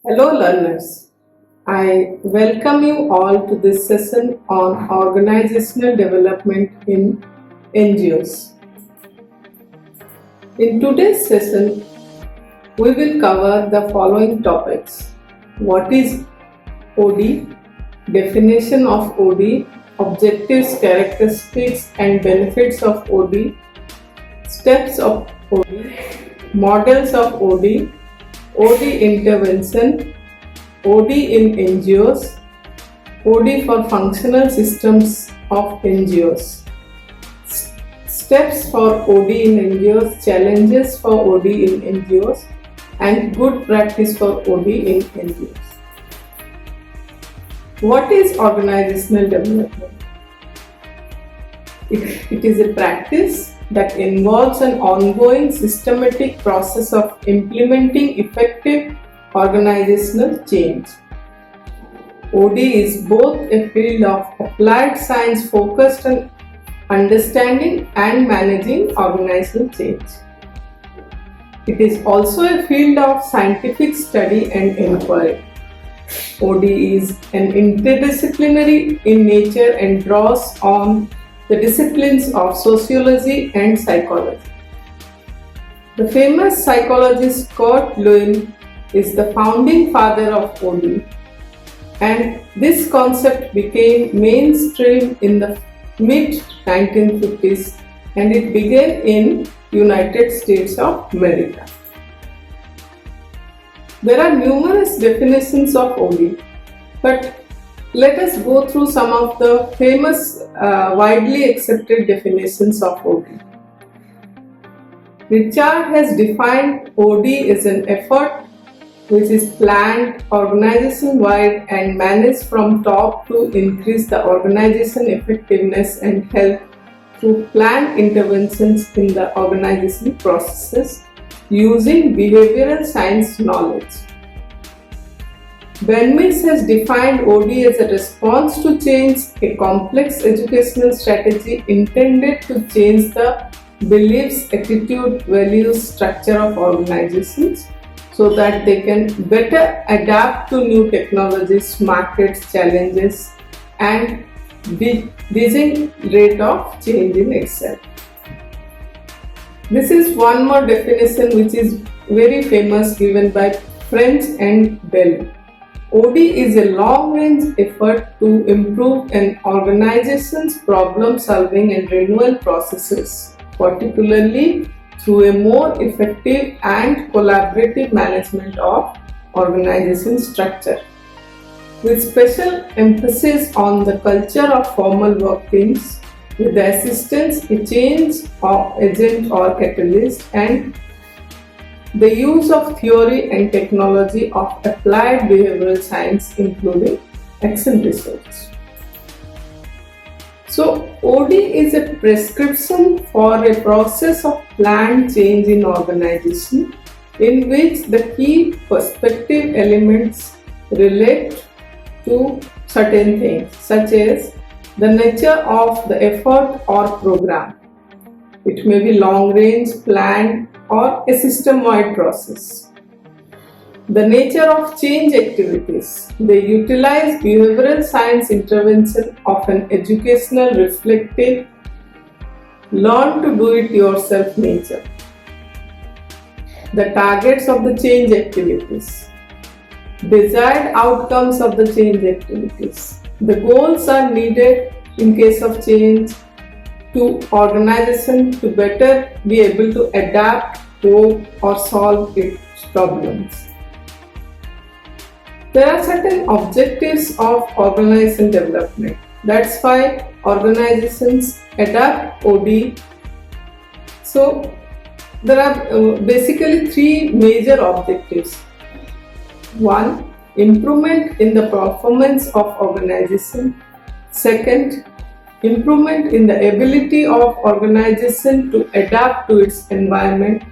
Hello learners, I welcome you all to this session on organizational development in NGOs. In today's session, we will cover the following topics. What is OD? Definition of OD, objectives, characteristics and benefits of OD, steps of OD, models of OD, OD intervention, OD in NGOs, OD for functional systems of NGOs, steps for OD in NGOs, challenges for OD in NGOs, and good practice for OD in NGOs. What is organizational development? It is a practice that involves an ongoing systematic process of implementing effective organizational change. OD is both a field of applied science focused on understanding and managing organizational change. It is also a field of scientific study and inquiry. OD is an interdisciplinary in nature and draws on the disciplines of sociology and psychology. The famous psychologist Kurt Lewin is the founding father of OD, and this concept became mainstream in the mid-1950s and it began in United States of America. There are numerous definitions of OD, but let us go through some of the famous, widely accepted definitions of OD. Richard has defined OD as an effort which is planned organization-wide and managed from top to increase the organization effectiveness and health through planned interventions in the organizational processes using behavioral science knowledge. Benmis has defined OD as a response to change, a complex educational strategy intended to change the beliefs, attitude, values, structure of organizations so that they can better adapt to new technologies, markets, challenges, and decreasing rate of change in itself. This is one more definition which is very famous given by French and Bell. OD is a long-range effort to improve an organization's problem-solving and renewal processes, particularly through a more effective and collaborative management of organization structure, with special emphasis on the culture of formal work teams, with the assistance, a change of agent or catalyst, and the use of theory and technology of applied behavioral science, including action research. So, OD is a prescription for a process of planned change in organization in which the key perspective elements relate to certain things, such as the nature of the effort or program. It may be long-range, planned, or a system-wide process. The nature of change activities. They utilize behavioral science intervention of an educational, reflective, learn-to-do-it-yourself nature. The targets of the change activities. Desired outcomes of the change activities. The goals are needed in case of change to organization to better be able to adapt, cope or solve its problems. There are certain objectives of organization development. That's why organizations adapt OD. So there are basically three major objectives. One, improvement in the performance of organization. Second, improvement in the ability of organization to adapt to its environment,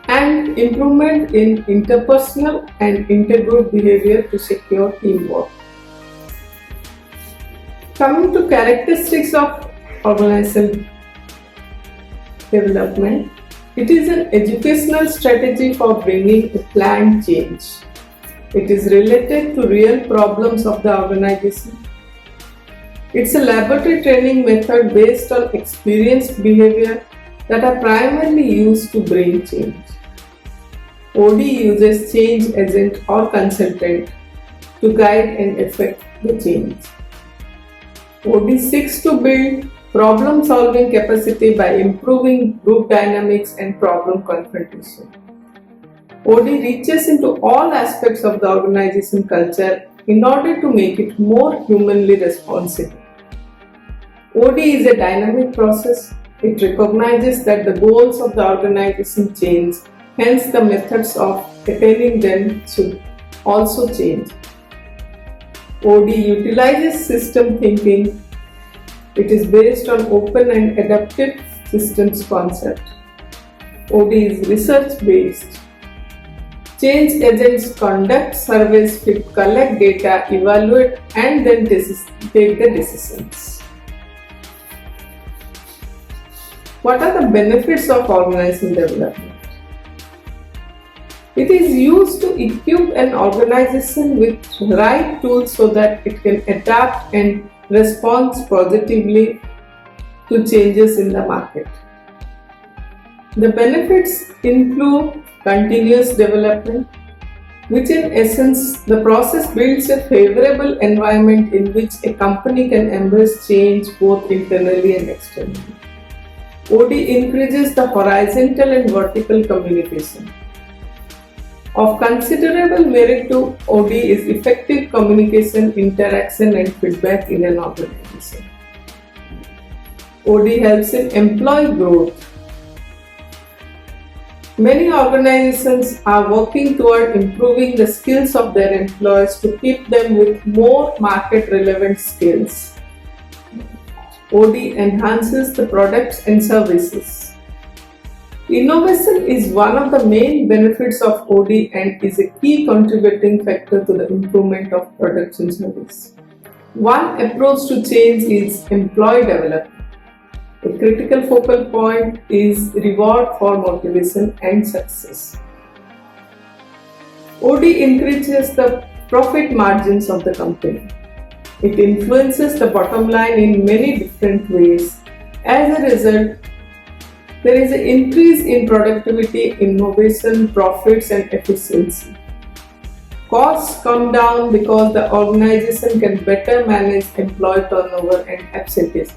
and improvement in interpersonal and intergroup behavior to secure teamwork. Coming to characteristics of organizational development, it is an educational strategy for bringing a planned change. It is related to real problems of the organization. It's a laboratory training method based on experienced behavior that are primarily used to bring change. OD uses change agent or consultant to guide and effect the change. OD seeks to build problem-solving capacity by improving group dynamics and problem confrontation. OD reaches into all aspects of the organization culture in order to make it more humanly responsive. OD is a dynamic process. It recognizes that the goals of the organization change, hence the methods of attaining them should also change. OD utilizes system thinking. It is based on open and adaptive systems concept. OD is research based. Change agents conduct surveys, collect data, evaluate, and then take the decisions. What are the benefits of organizational development? It is used to equip an organization with right tools so that it can adapt and respond positively to changes in the market. The benefits include continuous development, which in essence the process builds a favorable environment in which a company can embrace change both internally and externally. OD increases the horizontal and vertical communication. Of considerable merit to OD is effective communication, interaction, and feedback in an organization. OD helps in employee growth. Many organizations are working toward improving the skills of their employees to keep them with more market-relevant skills. OD enhances the products and services. Innovation is one of the main benefits of OD and is a key contributing factor to the improvement of products and service. One approach to change is employee development. A critical focal point is reward for motivation and success. OD increases the profit margins of the company. It influences the bottom line in many different ways. As a result, there is an increase in productivity, innovation, profits, and efficiency. Costs come down because the organization can better manage employee turnover and absenteeism.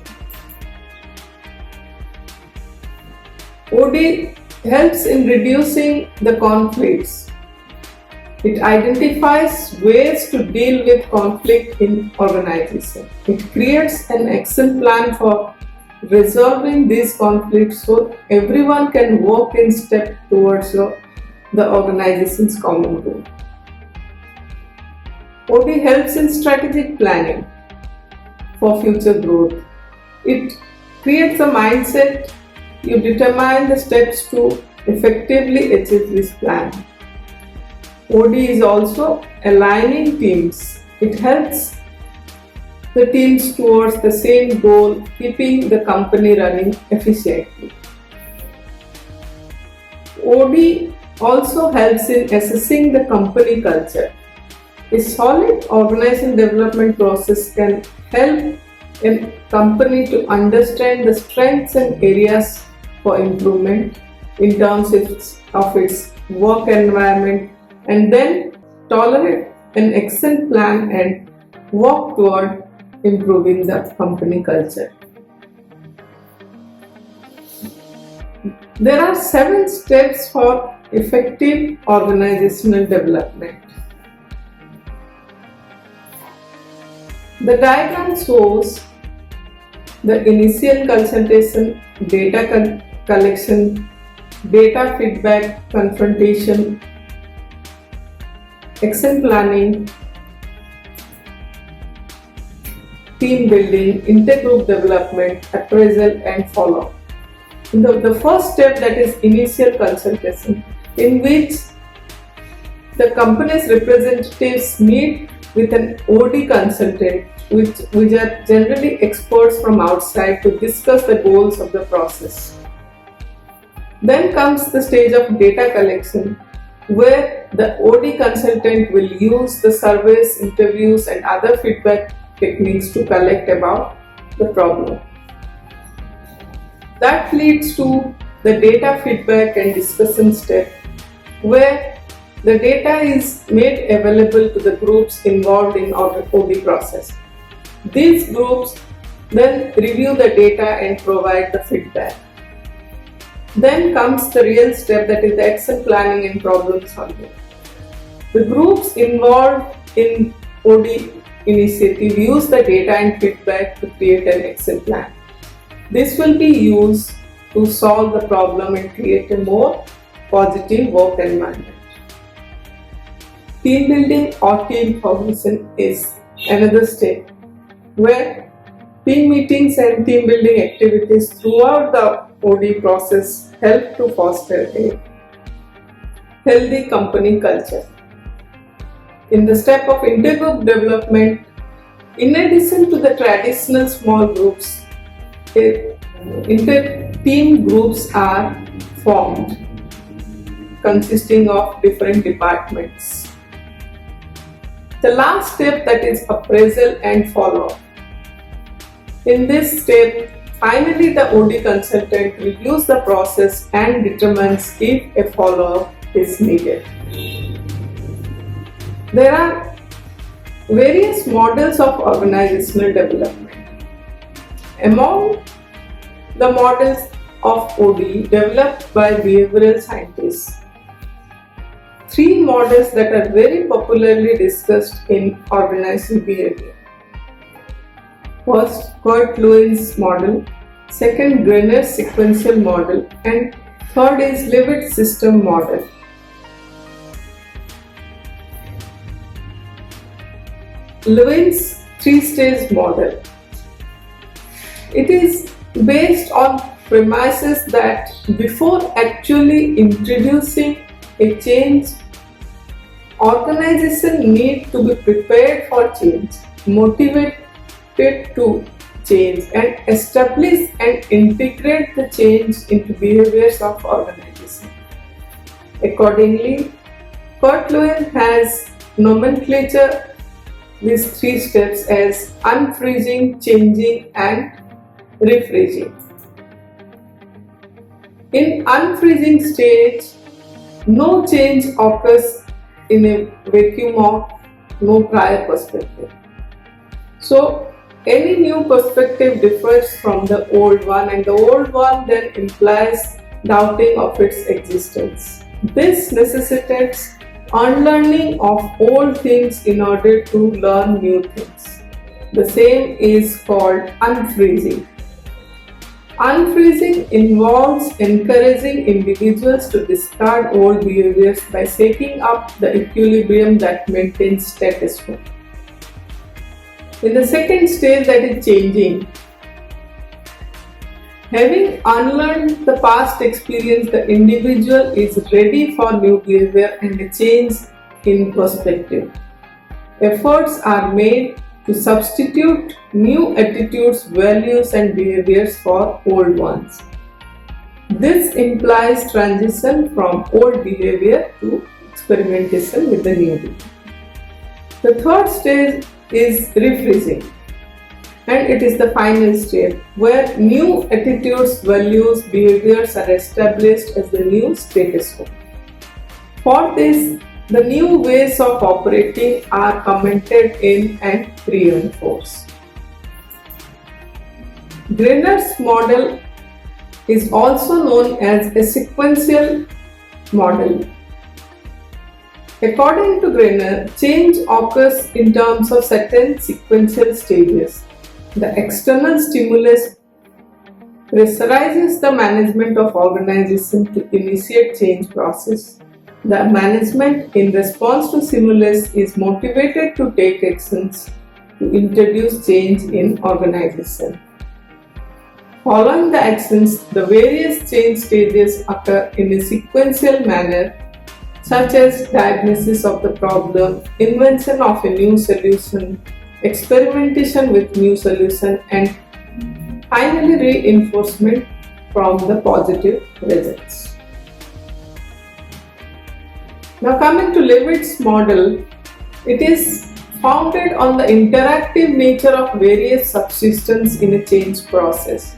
OD helps in reducing the conflicts. It identifies ways to deal with conflict in organization. It creates an action plan for resolving these conflicts so everyone can work in step towards the organization's common goal. OD helps in strategic planning for future growth. It creates a mindset. You determine the steps to effectively achieve this plan. OD is also aligning teams. It helps the teams towards the same goal, keeping the company running efficiently. OD also helps in assessing the company culture. A solid organizational development process can help a company to understand the strengths and areas for improvement in terms of its work environment, and then tolerate an action plan and work toward improving the company culture. There are 7 steps for effective organizational development. The diagram shows the initial consultation, data collection, data feedback, confrontation, action planning, team building, intergroup development, appraisal, and follow-up. The first step, that is initial consultation, in which the company's representatives meet with an OD consultant, which are generally experts from outside, to discuss the goals of the process. Then comes the stage of data collection. where the OD consultant will use the surveys, interviews, and other feedback techniques to collect about the problem. That leads to the data feedback and discussion step, where the data is made available to the groups involved in our OD process. These groups then review the data and provide the feedback. Then comes the real step, that is the action planning and problem solving. The groups involved in OD initiative use the data and feedback to create an action plan. This will be used to solve the problem and create a more positive work environment. Team building or team formation is another step, where team meetings and team building activities throughout the OD process help to foster a healthy company culture. In the step of intergroup development, in addition to the traditional small groups, inter-team groups are formed consisting of different departments. The last step, that is appraisal and follow-up. In this step, finally the OD consultant reviews the process and determines if a follow-up is needed. There are various models of organizational development. Among the models of OD developed by behavioral scientists, three models that are very popularly discussed in organizational behavior. First, Kurt-Lewin's model, second, Greiner's sequential model, and third is Leavitt's system model. Lewin's three-stage model. It is based on premises that before actually introducing a change, organization need to be prepared for change, motivated to change, and establish and integrate the change into behaviors of organization. Accordingly, Kurt-Lewin has nomenclature these three steps as unfreezing, changing, and rephrasing. In unfreezing stage, no change occurs in a vacuum of no prior perspective. So, any new perspective differs from the old one, and the old one then implies doubting of its existence. This necessitates unlearning of old things in order to learn new things. The same is called unfreezing. Unfreezing involves encouraging individuals to discard old behaviors by setting up the equilibrium that maintains status quo. In the second stage, that is changing, having unlearned the past experience, the individual is ready for new behavior and a change in perspective. Efforts are made to substitute new attitudes, values, and behaviors for old ones. This implies transition from old behavior to experimentation with the new behavior. The third stage is rephrasing, and it is the final step where new attitudes, values, behaviors are established as the new status quo. For this, the new ways of operating are commented in and reinforced. Greiner's model is also known as a sequential model. According to Greiner, change occurs in terms of certain sequential stages. The external stimulus pressurizes the management of organization to initiate change process. The management in response to stimulus is motivated to take actions to introduce change in organization. Following the actions, the various change stages occur in a sequential manner, such as diagnosis of the problem, invention of a new solution, experimentation with new solution, and finally reinforcement from the positive results. Now coming to Levitt's model, it is founded on the interactive nature of various subsystems in a change process.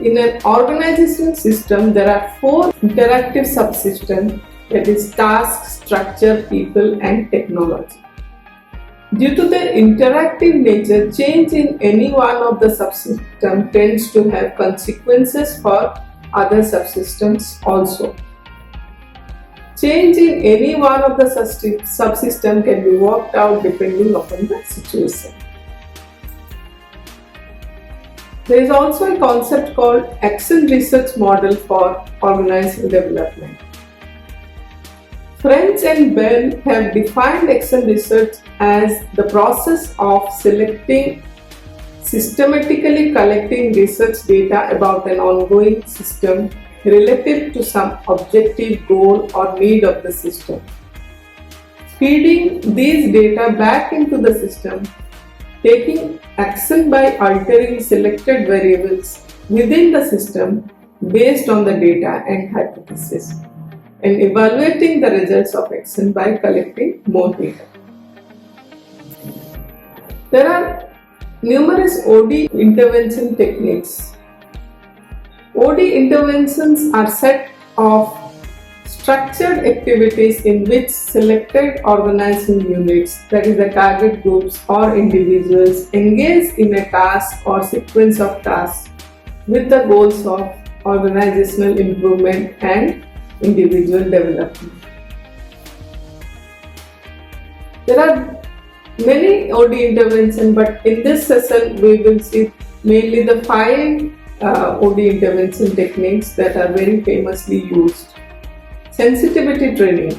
In an organizational system, there are 4 interactive subsystems, that is task, structure, people and technology. Due to their interactive nature, change in any one of the subsystems tends to have consequences for other subsystems also. Change in any one of the subsystems can be worked out depending upon the situation. There is also a concept called action research model for organizational development. French and Bell have defined action research as the process of systematically collecting research data about an ongoing system relative to some objective goal or need of the system. Feeding these data back into the system, taking action by altering selected variables within the system based on the data and hypothesis, and evaluating the results of action by collecting more data. There are numerous OD intervention techniques. OD interventions are set of structured activities in which selected organizing units, that is the target groups or individuals, engage in a task or sequence of tasks with the goals of organizational improvement and individual development. There are many OD interventions, but in this session we will see mainly the 5 OD intervention techniques that are very famously used. Sensitivity training.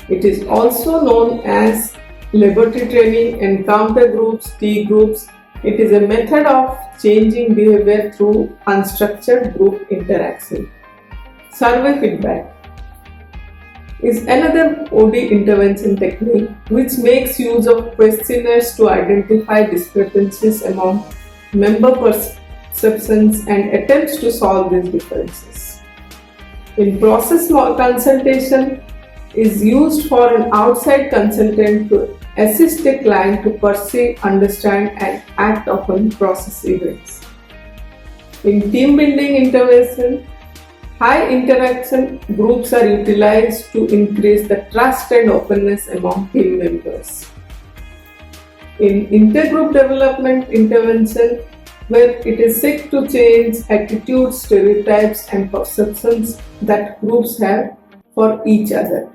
It is also known as laboratory training, encounter groups, T groups. It is a method of changing behavior through unstructured group interaction. Survey feedback is another OD intervention technique which makes use of questionnaires to identify discrepancies among member perceptions and attempts to solve these differences. In process consultation is used for an outside consultant to assist a client to perceive, understand and act upon process events. In team building intervention, high interaction groups are utilized to increase the trust and openness among team members. In intergroup development intervention, where it is sought to change attitudes, stereotypes and perceptions that groups have for each other.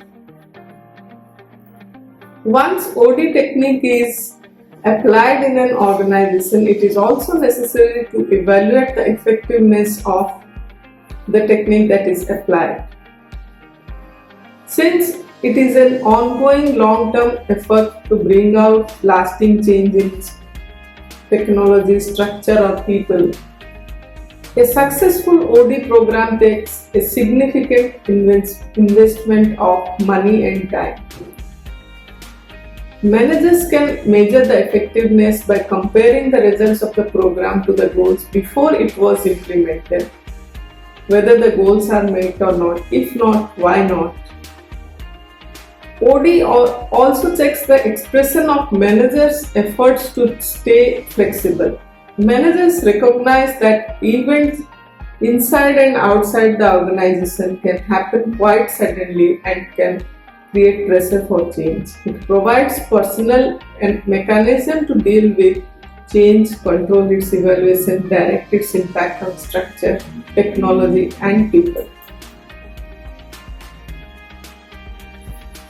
Once OD technique is applied in an organization, it is also necessary to evaluate the effectiveness of the technique that is applied. Since it is an ongoing long-term effort to bring out lasting change in technology, structure or people, a successful OD program takes a significant investment of money and time. Managers can measure the effectiveness by comparing the results of the program to the goals before it was implemented, whether the goals are met or not. If not, why not? OD also checks the expression of managers' efforts to stay flexible. Managers recognize that events inside and outside the organization can happen quite suddenly and can create pressure for change. It provides personnel and mechanism to deal with change, control its evaluation, direct its impact on structure, technology and people.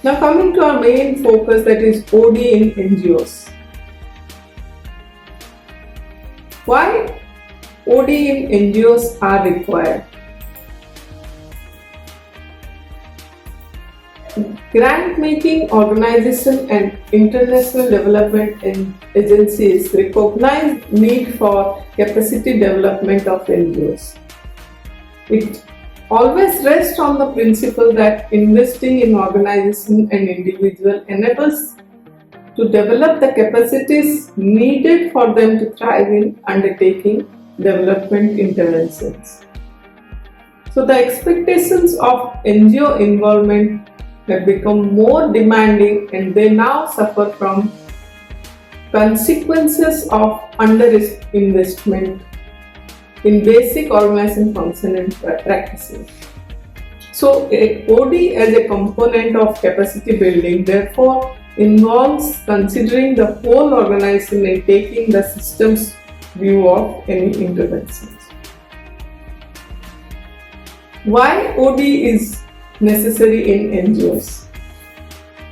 Now coming to our main focus, that is OD in NGOs. Why OD in NGOs are required? Grant-making organizations and international development agencies recognize need for capacity development of NGOs. It always rests on the principle that investing in organization and individual enables to develop the capacities needed for them to thrive in undertaking development interventions. So the expectations of NGO involvement have become more demanding and they now suffer from consequences of underinvestment in basic organization function and practices. So, OD as a component of capacity building therefore involves considering the whole organization and taking the system's view of any interventions. Why OD is necessary in NGOs?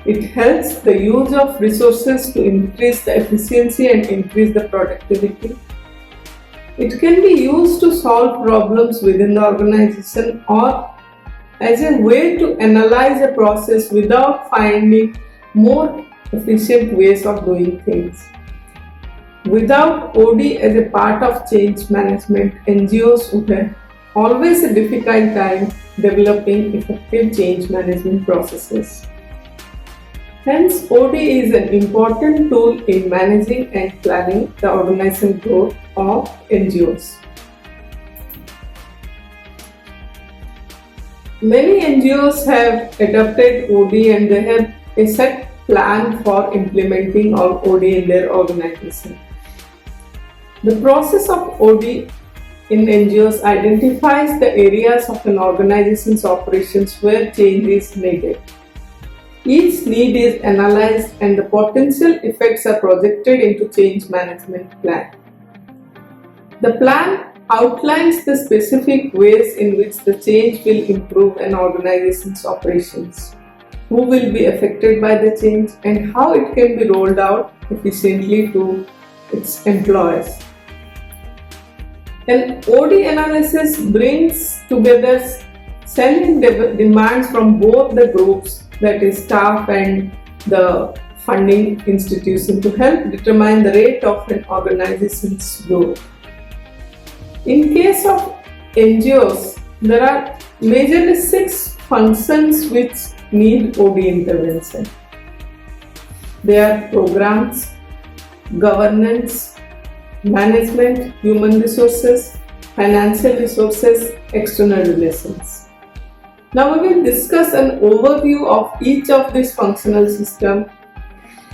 It helps the use of resources to increase the efficiency and increase the productivity. It can be used to solve problems within the organization or as a way to analyze a process without finding more efficient ways of doing things. Without OD as a part of change management, NGOs would have always a difficult time developing effective change management processes. Hence, OD is an important tool in managing and planning the organizational growth of NGOs. Many NGOs have adopted OD and they have a set plan for implementing OD in their organization. The process of OD in NGOs identifies the areas of an organization's operations where change is needed. Each need is analyzed and the potential effects are projected into change management plan. The plan outlines the specific ways in which the change will improve an organization's operations, who will be affected by the change, and how it can be rolled out efficiently to its employees. An OD analysis brings together selling demands from both the groups, that is staff and the funding institution, to help determine the rate of an organization's growth. In case of NGOs, there are majorly 6 functions which need OD intervention. They are programs, governance, management, human resources, financial resources, external relations. Now we will discuss an overview of each of these functional systems.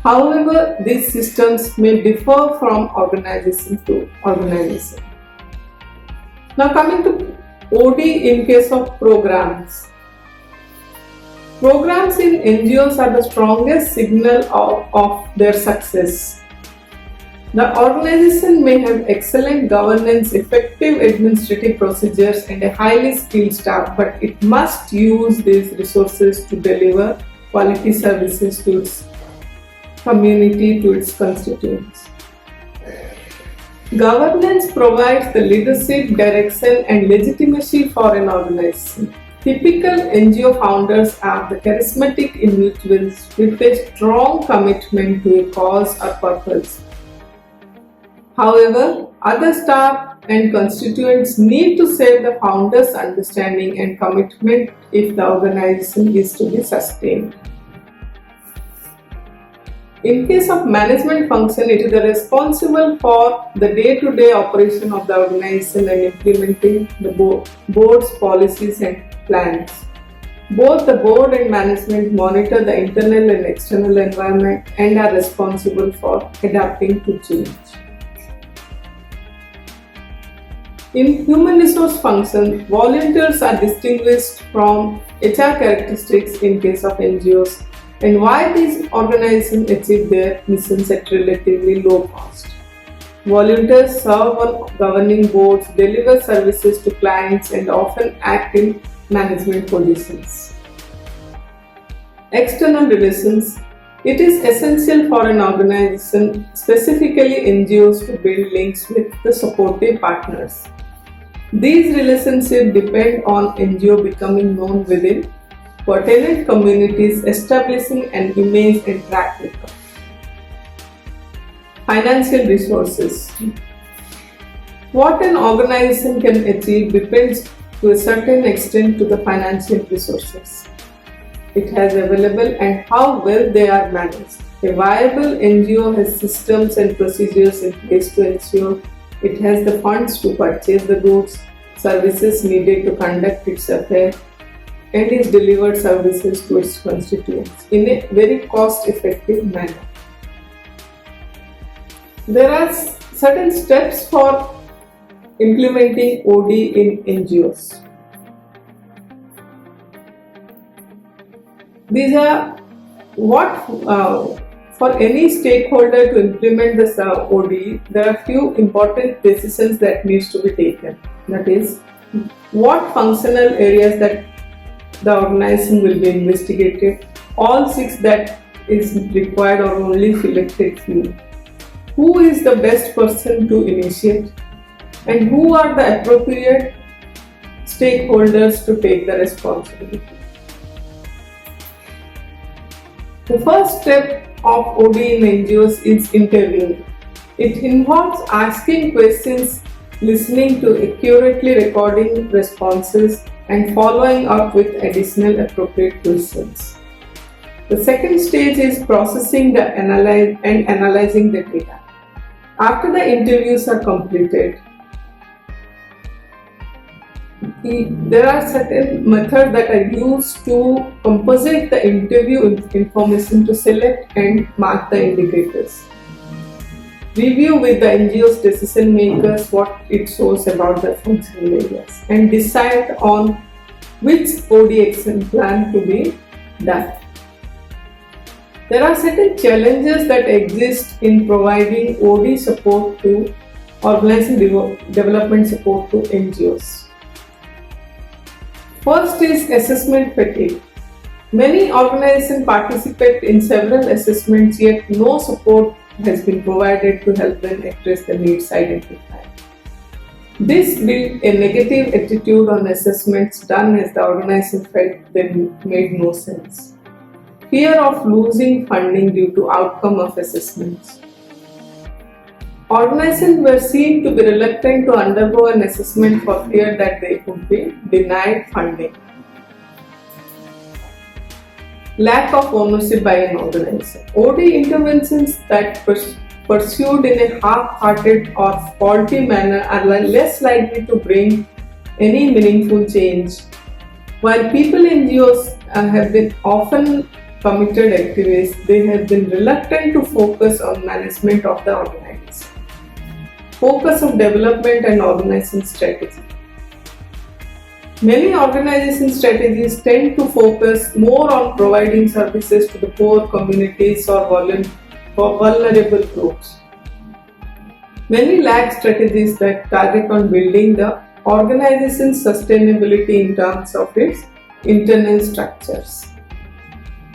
However, these systems may differ from organization to organization. Now coming to OD in case of programs. Programs in NGOs are the strongest signal of their success. The organization may have excellent governance, effective administrative procedures and a highly skilled staff, but it must use these resources to deliver quality services to its community, to its constituents. Governance provides the leadership, direction and legitimacy for an organization. Typical NGO founders are the charismatic individuals with a strong commitment to a cause or purpose. However, other staff and constituents need to share the founder's understanding and commitment if the organization is to be sustained. In case of management function, it is responsible for the day-to-day operation of the organization and implementing the board's policies and plans. Both the board and management monitor the internal and external environment and are responsible for adapting to change. In human resource function, volunteers are distinguished from HR characteristics in case of NGOs, and why these organizations achieve their missions at relatively low cost. Volunteers serve on governing boards, deliver services to clients, and often act in management positions. External relations. It is essential for an organization, specifically NGOs, to build links with the supportive partners. These relationships depend on NGO becoming known within pertinent communities, establishing an image and track record. Financial resources. What an organization can achieve depends to a certain extent to the financial resources it has available and how well they are managed. A viable NGO has systems and procedures in place to ensure it has the funds to purchase the goods, services needed to conduct its affairs, and is delivered services to its constituents in a very cost-effective manner. There are certain steps for implementing OD in NGOs. These are what for any stakeholder to implement this OD, there are few important decisions that needs to be taken. That is, what functional areas that the organization will be investigated, all 6 that is required or only selected few. Who is the best person to initiate, and who are the appropriate stakeholders to take the responsibility. The first step of OD in NGOs is interviewing. It involves asking questions, listening to accurately recording responses, and following up with additional appropriate questions. The second stage is processing and analyzing the data. After the interviews are completed, there are certain methods that are used to composite the interview information to select and mark the indicators. Review with the NGO's decision makers what it shows about the functional areas and decide on which OD action plan to be done. There are certain challenges that exist in providing OD support to organization development support to NGOs. First is assessment fatigue. Many organizations participate in several assessments, yet no support has been provided to help them address the needs identified. This built a negative attitude on assessments done as the organization felt they made no sense. Fear of losing funding due to outcome of assessments. Organizations were seen to be reluctant to undergo an assessment for fear that they could be denied funding. Lack of ownership by an organization. OD interventions that pursued in a half-hearted or faulty manner are less likely to bring any meaningful change. While people NGOs have been often committed activists, they have been reluctant to focus on management of the organization. Focus of development and organization strategy. Many organization strategies tend to focus more on providing services to the poor communities or vulnerable groups. Many lack strategies that target on building the organization's sustainability in terms of its internal structures.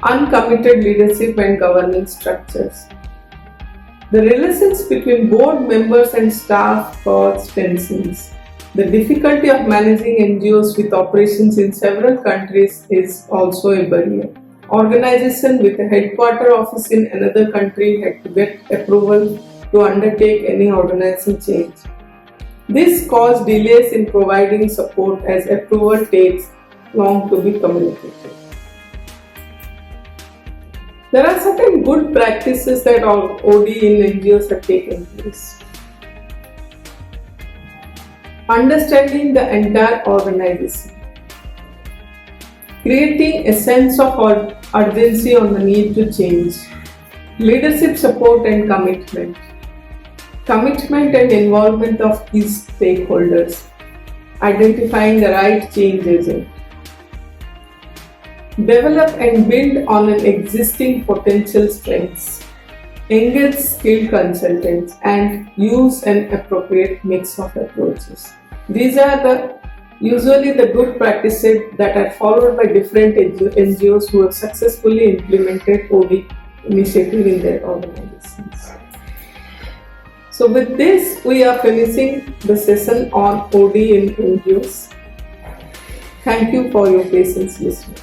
Uncommitted leadership and governance structures. The relations between board members and staff cause tensions. The difficulty of managing NGOs with operations in several countries is also a barrier. Organization with a headquarter office in another country had to get approval to undertake any organization change. This caused delays in providing support as approval takes long to be communicated. There are certain good practices that OD in NGOs have taken place. Understanding the entire organization. Creating a sense of urgency on the need to change. Leadership support and commitment. Commitment and involvement of key stakeholders. Identifying the right change agent. Develop and build on an existing potential strengths. Engage skilled consultants and use an appropriate mix of approaches. These are usually the good practices that are followed by different NGOs who have successfully implemented OD initiative in their organizations. So with this, we are finishing the session on OD in NGOs. Thank you for your patience listening.